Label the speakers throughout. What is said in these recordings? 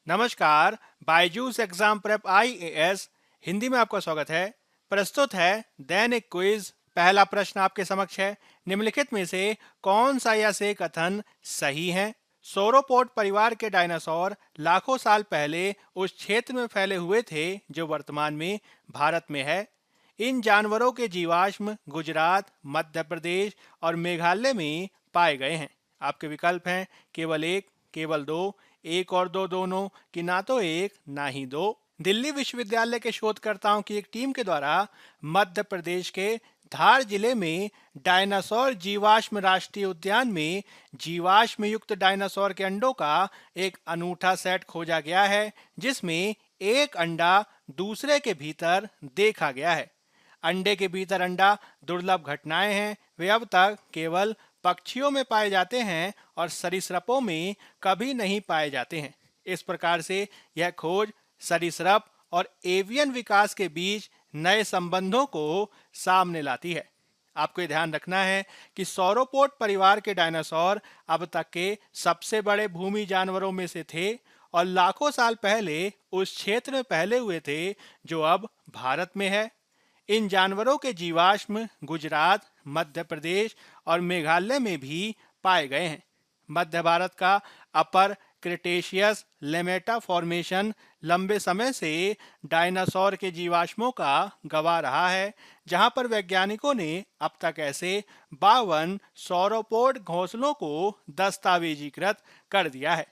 Speaker 1: नमस्कार। Byju's exam prep IAS Hindi में आपका स्वागत है। प्रस्तुत है दैनिक क्विज। पहला प्रश्न आपके समक्ष है, निम्नलिखित में से कौन सा या से कथन सही है? सोरोपोड परिवार के डायनासोर लाखों साल पहले उस क्षेत्र में फैले हुए थे जो वर्तमान में भारत में है। इन जानवरों के जीवाश्म गुजरात, मध्य प्रदेश और मेघालय में पाए गए हैं। आपके विकल्प हैं केवल एक, केवल दो, एक और दो दोनों, कि ना तो एक ना ही दो। दिल्ली विश्वविद्यालय के शोधकर्ताओं की एक टीम के द्वारा मध्य प्रदेश के धार जिले में डायनासोर जीवाश्म राष्ट्रीय उद्यान में जीवाश्म युक्त डायनासोर के अंडों का एक अनूठा सेट खोजा गया है, जिसमें एक अंडा दूसरे के भीतर देखा गया है। अंडे के भीतर अंडा दुर्लभ घटनाएं हैं। वे अब तक केवल पक्षियों में पाए जाते हैं और सरीसृपों में कभी नहीं पाए जाते हैं। इस प्रकार से यह खोज सरीसृप और एवियन विकास के बीच नए संबंधों को सामने लाती है। आपको ये ध्यान रखना है कि सौरोपोड परिवार के डायनासोर अब तक के सबसे बड़े भूमि जानवरों में से थे और लाखों साल पहले उस क्षेत्र में फैले हुए थे जो अब भारत में है। इन जानवरों के जीवाश्म गुजरात, मध्य प्रदेश और मेघालय में भी पाए गए हैं। मध्य भारत का अपर क्रिटेशियस लेमेटा फॉर्मेशन लंबे समय से डायनासोर के जीवाश्मों का गवाह रहा है, जहां पर वैज्ञानिकों ने अब तक ऐसे 52 सौरोपोड घोंसलों को दस्तावेजीकृत कर दिया है।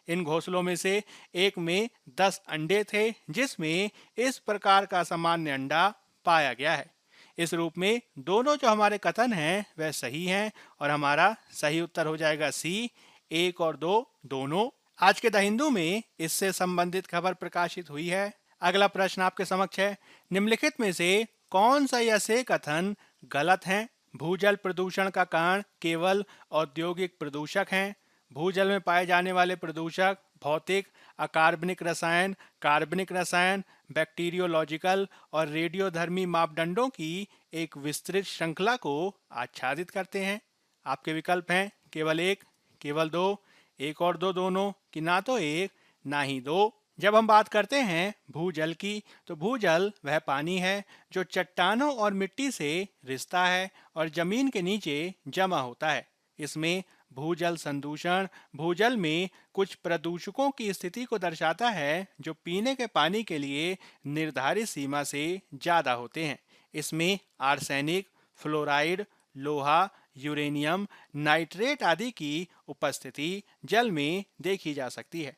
Speaker 1: इन घोंसलों में से एक में 10 अंडे थे, जिसमें इस प्रकार का सामान्य अंडा पाया गया है। इस रूप में दोनों जो हमारे कथन हैं वह सही हैं और हमारा सही उत्तर हो जाएगा सी, एक और दो दोनों। आज के द हिंदू में इससे संबंधित खबर प्रकाशित हुई है। अगला प्रश्न आपके समक्ष है, निम्नलिखित में से कौन सा या से कथन गलत है? भूजल प्रदूषण का कारण केवल औद्योगिक प्रदूषक हैं। भूजल में पाए जाने वाले प्रदूषक भौतिक, अकार्बनिक रसायन, कार्बनिक रसायन, बैक्टीरियोलॉजिकल और रेडियोधर्मी मापदंडों की एक विस्तृत श्रृंखला को आच्छादित करते हैं। आपके विकल्प हैं केवल एक, केवल दो, एक और दो दोनों, कि ना तो एक ना ही दो। जब हम बात करते हैं भूजल की, तो भूजल वह पानी है जो चट्टानों और मिट्टी से रिसता है और जमीन के नीचे जमा होता है। इसमें भूजल संदूषण भूजल में कुछ प्रदूषकों की स्थिति को दर्शाता है जो पीने के पानी के लिए निर्धारित सीमा से ज्यादा होते हैं। इसमें आर्सेनिक, फ्लोराइड, लोहा, यूरेनियम, नाइट्रेट आदि की उपस्थिति जल में देखी जा सकती है।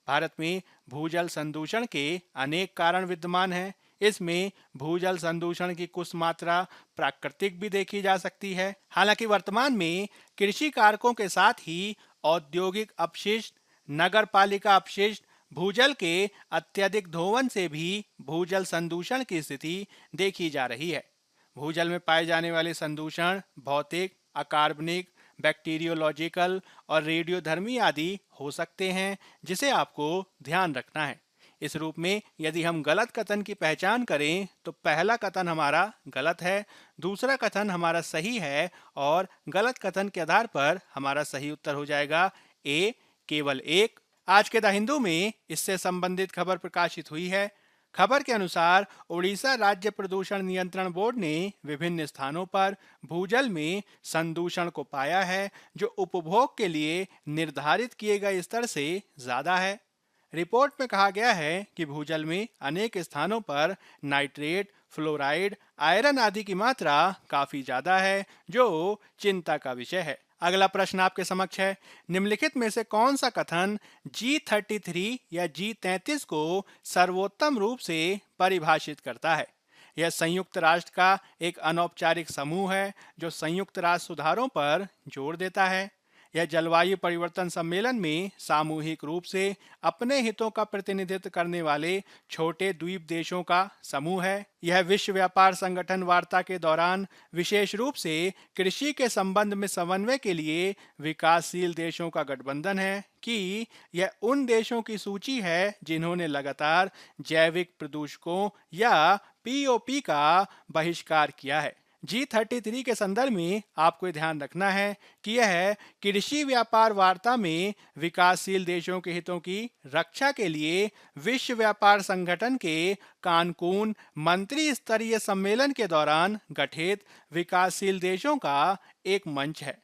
Speaker 1: भारत में भूजल संदूषण के अनेक कारण विद्यमान हैं। इसमें भूजल संदूषण की कुछ मात्रा प्राकृतिक भी देखी जा सकती है। हालांकि वर्तमान में कृषि कारकों के साथ ही औद्योगिक अपशिष्ट, नगर पालिका अपशिष्ट, भूजल के अत्यधिक धोवन से भी भूजल संदूषण की स्थिति देखी जा रही है। भूजल में पाए जाने वाले संदूषण भौतिक, अकार्बनिक, बैक्टीरियोलॉजिकल और रेडियोधर्मी आदि हो सकते हैं, जिसे आपको ध्यान रखना है। इस रूप में यदि हम गलत कथन की पहचान करें तो पहला कथन हमारा गलत है, दूसरा कथन हमारा सही है और गलत कथन के आधार पर हमारा सही उत्तर हो जाएगा ए, केवल एक। आज के द हिंदू में इससे संबंधित खबर प्रकाशित हुई है। खबर के अनुसार उड़ीसा राज्य प्रदूषण नियंत्रण बोर्ड ने विभिन्न स्थानों पर भूजल में संदूषण को पाया है जो उपभोग के लिए निर्धारित किए गए स्तर से ज्यादा है। रिपोर्ट में कहा गया है कि भूजल में अनेक स्थानों पर नाइट्रेट, फ्लोराइड, आयरन आदि की मात्रा काफी ज्यादा है, जो चिंता का विषय है। अगला प्रश्न आपके समक्ष है, निम्नलिखित में से कौन सा कथन G33 या G33 को सर्वोत्तम रूप से परिभाषित करता है? यह संयुक्त राष्ट्र का एक अनौपचारिक समूह है जो संयुक्त राष्ट्र सुधारों पर जोर देता है। यह जलवायु परिवर्तन सम्मेलन में सामूहिक रूप से अपने हितों का प्रतिनिधित्व करने वाले छोटे द्वीप देशों का समूह है। यह विश्व व्यापार संगठन वार्ता के दौरान विशेष रूप से कृषि के संबंध में समन्वय के लिए विकासशील देशों का गठबंधन है कि यह उन देशों की सूची है जिन्होंने लगातार जैविक प्रदूषकों या पीओपी का बहिष्कार किया है। G33 के संदर्भ में आपको ये ध्यान रखना है कि यह कृषि व्यापार वार्ता में विकासशील देशों के हितों की रक्षा के लिए विश्व व्यापार संगठन के कानकून मंत्री स्तरीय सम्मेलन के दौरान गठित विकासशील देशों का एक मंच है।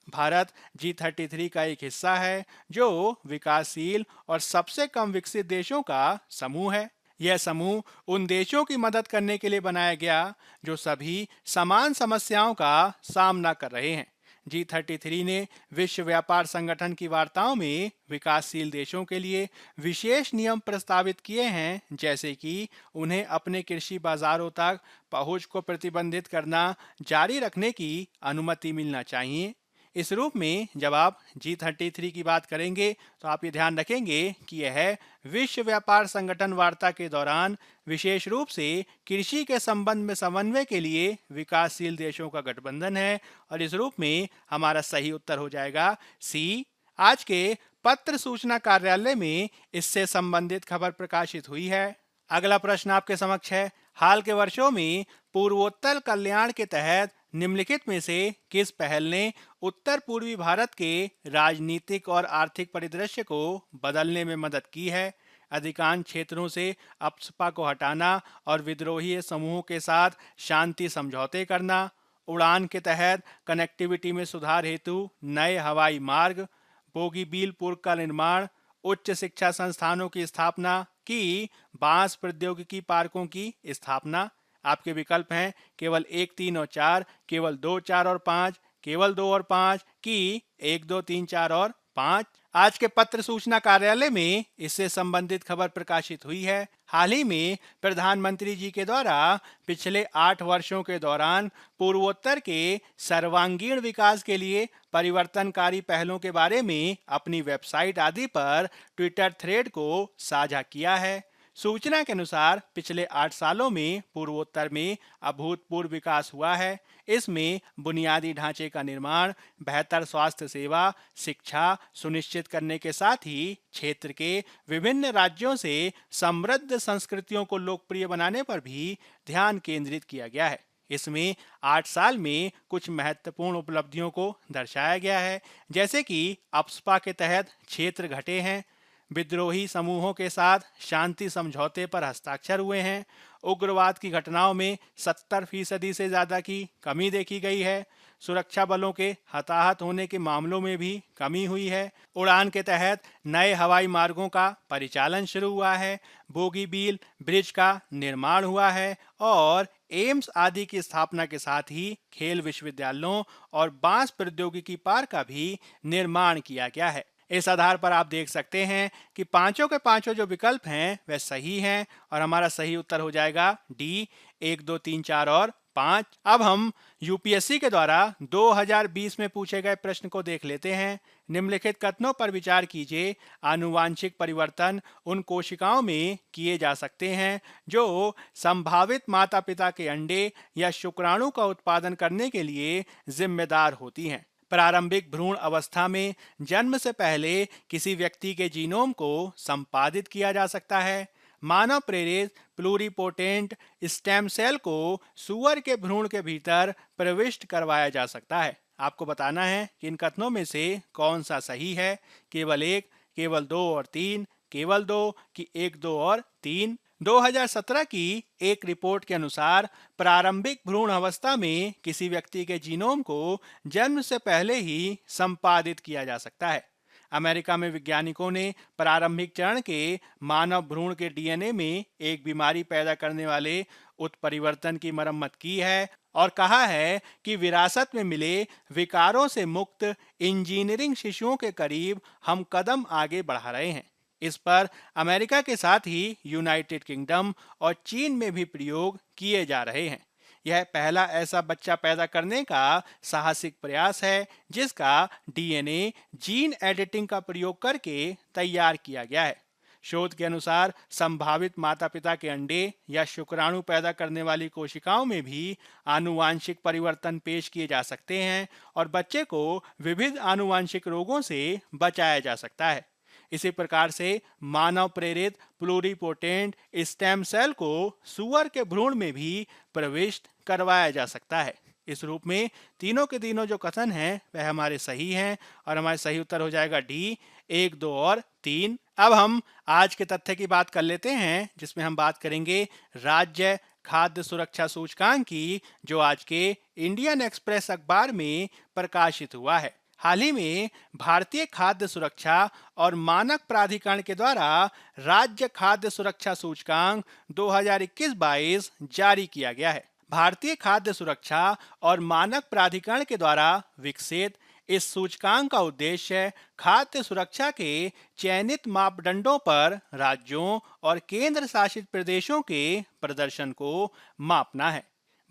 Speaker 1: भारत G33 का एक हिस्सा है जो विकासशील और सबसे कम विकसित देशों का समूह है। यह समूह उन देशों की मदद करने के लिए बनाया गया जो सभी समान समस्याओं का सामना कर रहे हैं। G33 ने विश्व व्यापार संगठन की वार्ताओं में विकासशील देशों के लिए विशेष नियम प्रस्तावित किए हैं, जैसे कि उन्हें अपने कृषि बाजारों तक पहुंच को प्रतिबंधित करना जारी रखने की अनुमति मिलना चाहिए। इस रूप में जब आप G33 की बात करेंगे तो आप ये ध्यान रखेंगे कि यह विश्व व्यापार संगठन वार्ता के दौरान विशेष रूप से कृषि के संबंध में समन्वय के लिए विकासशील देशों का गठबंधन है। और इस रूप में हमारा सही उत्तर हो जाएगा सी। आज के पत्र सूचना कार्यालय में इससे संबंधित खबर प्रकाशित हुई है। अगला प्रश्न आपके समक्ष है। हाल के वर्षों में पूर्वोत्तर कल्याण के तहत निम्नलिखित में से किस पहल ने उत्तर पूर्वी भारत के राजनीतिक और आर्थिक परिदृश्य को बदलने में मदद की है? अधिकांश क्षेत्रों से अपसपा को हटाना और विद्रोही समूहों के साथ शांति समझौते करना, उड़ान के तहत कनेक्टिविटी में सुधार हेतु नए हवाई मार्ग, बोगीबील पुल का निर्माण, उच्च शिक्षा संस्थानों की स्थापना की, बांस प्रौद्योगिकी पार्कों की स्थापना। आपके विकल्प हैं केवल 1, 3 और 4, केवल 2, 4 और 5, केवल 2 और 5 की 1, 2, 3, 4 और 5। आज के पत्र सूचना कार्यालय में इससे संबंधित खबर प्रकाशित हुई है। हाल ही में प्रधानमंत्री जी के द्वारा पिछले 8 वर्षों के दौरान पूर्वोत्तर के सर्वांगीण विकास के लिए परिवर्तनकारी पहलों के बारे में अपनी वेबसाइट आदि पर ट्विटर थ्रेड को साझा किया है। सूचना के अनुसार पिछले 8 सालों में पूर्वोत्तर में अभूतपूर्व विकास हुआ है। इसमें बुनियादी ढांचे का निर्माण, बेहतर स्वास्थ्य सेवा, शिक्षा सुनिश्चित करने के साथ ही क्षेत्र के विभिन्न राज्यों से समृद्ध संस्कृतियों को लोकप्रिय बनाने पर भी ध्यान केंद्रित किया गया है। इसमें 8 साल में कुछ महत्वपूर्ण उपलब्धियों को दर्शाया गया है, जैसे कि अपसपा के तहत क्षेत्र घटे हैं, विद्रोही समूहों के साथ शांति समझौते पर हस्ताक्षर हुए हैं, उग्रवाद की घटनाओं में 70% से ज्यादा की कमी देखी गई है, सुरक्षा बलों के हताहत होने के मामलों में भी कमी हुई है, उड़ान के तहत नए हवाई मार्गों का परिचालन शुरू हुआ है, बोगीबील ब्रिज का निर्माण हुआ है और एम्स आदि की स्थापना के साथ ही खेल विश्वविद्यालयों और बांस प्रौद्योगिकी पार्क का भी निर्माण किया गया है। इस आधार पर आप देख सकते हैं कि पांचों के पांचों जो विकल्प हैं वह सही हैं और हमारा सही उत्तर हो जाएगा डी, 1, 2, 3, 4 और 5। अब हम यूपीएससी के द्वारा 2020 में पूछे गए प्रश्न को देख लेते हैं। निम्नलिखित कथनों पर विचार कीजिए। आनुवांशिक परिवर्तन उन कोशिकाओं में किए जा सकते हैं जो संभावित माता पिता के अंडे या शुक्राणु का उत्पादन करने के लिए जिम्मेदार होती हैं। प्रारंभिक भ्रूण अवस्था में जन्म से पहले किसी व्यक्ति के जीनोम को संपादित किया जा सकता है। मानव प्रेरित प्लूरिपोटेंट स्टेम सेल को सुअर के भ्रूण के भीतर प्रविष्ट करवाया जा सकता है। आपको बताना है कि इन कथनों में से कौन सा सही है। केवल 1, केवल 2 और 3, केवल 2 कि 1, 2 और 3। 2017 की एक रिपोर्ट के अनुसार प्रारंभिक भ्रूण अवस्था में किसी व्यक्ति के जीनोम को जन्म से पहले ही संपादित किया जा सकता है। अमेरिका में वैज्ञानिकों ने प्रारंभिक चरण के मानव भ्रूण के डीएनए में एक बीमारी पैदा करने वाले उत्परिवर्तन की मरम्मत की है और कहा है कि विरासत में मिले विकारों से मुक्त इंजीनियरिंग शिशुओं के करीब हम कदम आगे बढ़ा रहे हैं। इस पर अमेरिका के साथ ही यूनाइटेड किंगडम और चीन में भी प्रयोग किए जा रहे हैं। यह पहला ऐसा बच्चा पैदा करने का साहसिक प्रयास है जिसका डीएनए जीन एडिटिंग का प्रयोग करके तैयार किया गया है। शोध के अनुसार संभावित माता पिता के अंडे या शुक्राणु पैदा करने वाली कोशिकाओं में भी आनुवांशिक परिवर्तन पेश किए जा सकते हैं और बच्चे को विविध आनुवांशिक रोगों से बचाया जा सकता है। इसी प्रकार से मानव प्रेरित प्लूरिपोटेंट स्टेम सेल को सुअर के भ्रूण में भी प्रविष्ट करवाया जा सकता है। इस रूप में तीनों के तीनों जो कथन हैं वह हमारे सही हैं और हमारे सही उत्तर हो जाएगा डी, 1, 2 और 3। अब हम आज के तथ्य की बात कर लेते हैं, जिसमें हम बात करेंगे राज्य खाद्य सुरक्षा सूचकांक की, जो आज के इंडियन एक्सप्रेस अखबार में प्रकाशित हुआ है। हाल ही में भारतीय खाद्य सुरक्षा और मानक प्राधिकरण के द्वारा राज्य खाद्य सुरक्षा सूचकांक 2021-22 जारी किया गया है। भारतीय खाद्य सुरक्षा और मानक प्राधिकरण के द्वारा विकसित इस सूचकांक का उद्देश्य खाद्य सुरक्षा के चयनित मापदंडों पर राज्यों और केंद्र शासित प्रदेशों के प्रदर्शन को मापना है।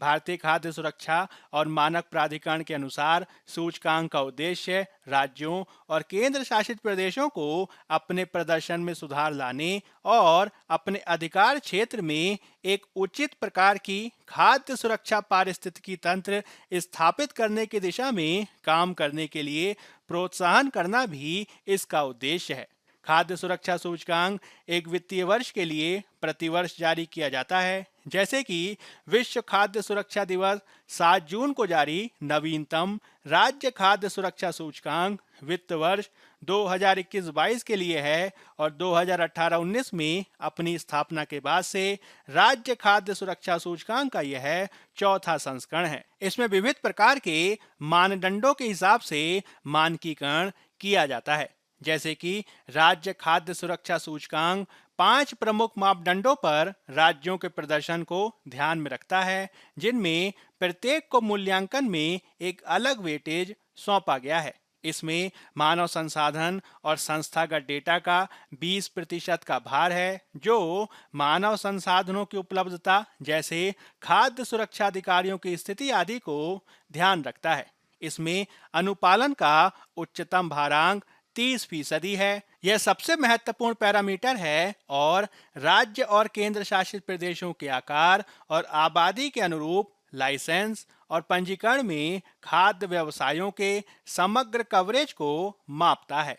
Speaker 1: भारतीय खाद्य सुरक्षा और मानक प्राधिकरण के अनुसार सूचकांक का उद्देश्य राज्यों और केंद्र शासित प्रदेशों को अपने प्रदर्शन में सुधार लाने और अपने अधिकार क्षेत्र में एक उचित प्रकार की खाद्य सुरक्षा पारिस्थितिकी तंत्र स्थापित करने की दिशा में काम करने के लिए प्रोत्साहन करना भी इसका उद्देश्य है। खाद्य सुरक्षा सूचकांक एक वित्तीय वर्ष के लिए प्रतिवर्ष जारी किया जाता है, जैसे कि विश्व खाद्य सुरक्षा दिवस 7 जून को जारी नवीनतम राज्य खाद्य सुरक्षा सूचकांक वित्त वर्ष 2021-22 के लिए है और 2018-19 में अपनी स्थापना के बाद से राज्य खाद्य सुरक्षा सूचकांक का यह चौथा संस्करण है। इसमें विविध प्रकार के मानदंडों के हिसाब से मानकीकरण किया जाता है, जैसे कि राज्य खाद्य सुरक्षा सूचकांक 5 प्रमुख मापदंडों पर राज्यों के प्रदर्शन को ध्यान में रखता है, जिनमें प्रत्येक को मूल्यांकन में एक अलग वेटेज सौंपा गया है। इसमें मानव संसाधन और संस्थागत डेटा का 20% का भार है, जो मानव संसाधनों की उपलब्धता जैसे खाद्य सुरक्षा अधिकारियों की स्थिति आदि को ध्यान रखता है। इसमें अनुपालन का उच्चतम भारांक 30% है। यह सबसे महत्वपूर्ण पैरामीटर है और राज्य और केंद्र शासित प्रदेशों के आकार और आबादी के अनुरूप लाइसेंस और पंजीकरण में खाद्य व्यवसायों के समग्र कवरेज को मापता है।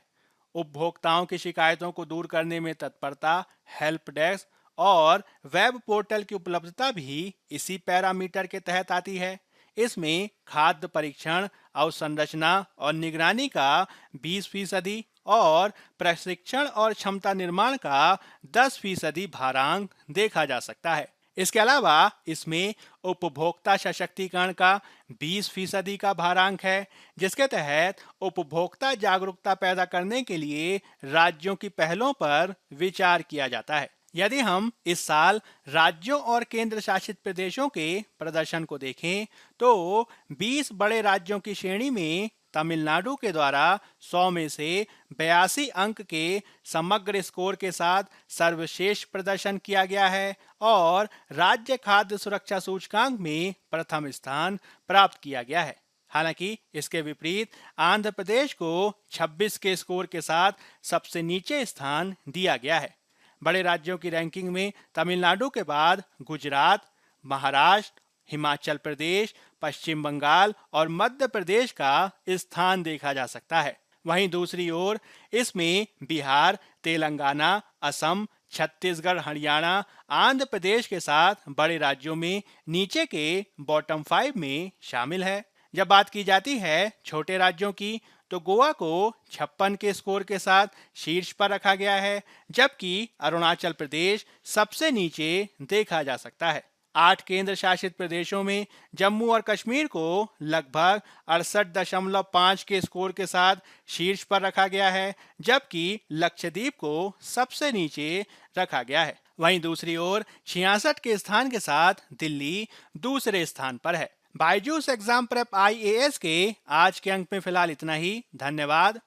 Speaker 1: उपभोक्ताओं की शिकायतों को दूर करने में तत्परता, हेल्प डेस्क और वेब पोर्टल की उपलब्धता भी इसी पैरामीटर के तहत आती है। इसमें खाद्य परीक्षण, अवसंरचना और निगरानी का 20% और प्रशिक्षण और क्षमता निर्माण का 10% भारांक देखा जा सकता है। इसके अलावा इसमें उपभोक्ता सशक्तिकरण का 20% का भारांक है, जिसके तहत उपभोक्ता जागरूकता पैदा करने के लिए राज्यों की पहलों पर विचार किया जाता है। यदि हम इस साल राज्यों और केंद्र शासित प्रदेशों के प्रदर्शन को देखें तो 20 बड़े राज्यों की श्रेणी में तमिलनाडु के द्वारा 100 में से 82 अंक के समग्र स्कोर के साथ सर्वश्रेष्ठ प्रदर्शन किया गया है और राज्य खाद्य सुरक्षा सूचकांक में प्रथम स्थान प्राप्त किया गया है। हालांकि इसके विपरीत आंध्र प्रदेश को 26 के स्कोर के साथ सबसे नीचे स्थान दिया गया है। बड़े राज्यों की रैंकिंग में तमिलनाडु के बाद गुजरात, महाराष्ट्र, हिमाचल प्रदेश, पश्चिम बंगाल और मध्य प्रदेश का स्थान देखा जा सकता है। वहीं दूसरी ओर इसमें बिहार, तेलंगाना, असम, छत्तीसगढ़, हरियाणा, आंध्र प्रदेश के साथ बड़े राज्यों में नीचे के बॉटम 5 में शामिल है। जब बात की जाती है छोटे राज्यों की तो गोवा को 56 के स्कोर के साथ शीर्ष पर रखा गया है, जबकि अरुणाचल प्रदेश सबसे नीचे देखा जा सकता है। 8 केंद्र शासित प्रदेशों में जम्मू और कश्मीर को लगभग 68.5 के स्कोर के साथ शीर्ष पर रखा गया है, जबकि लक्षद्वीप को सबसे नीचे रखा गया है। वहीं दूसरी ओर 66 के स्थान के साथ दिल्ली दूसरे स्थान पर है। बायजूस एग्जाम प्रेप IAS के आज के अंक में फिलहाल इतना ही। धन्यवाद।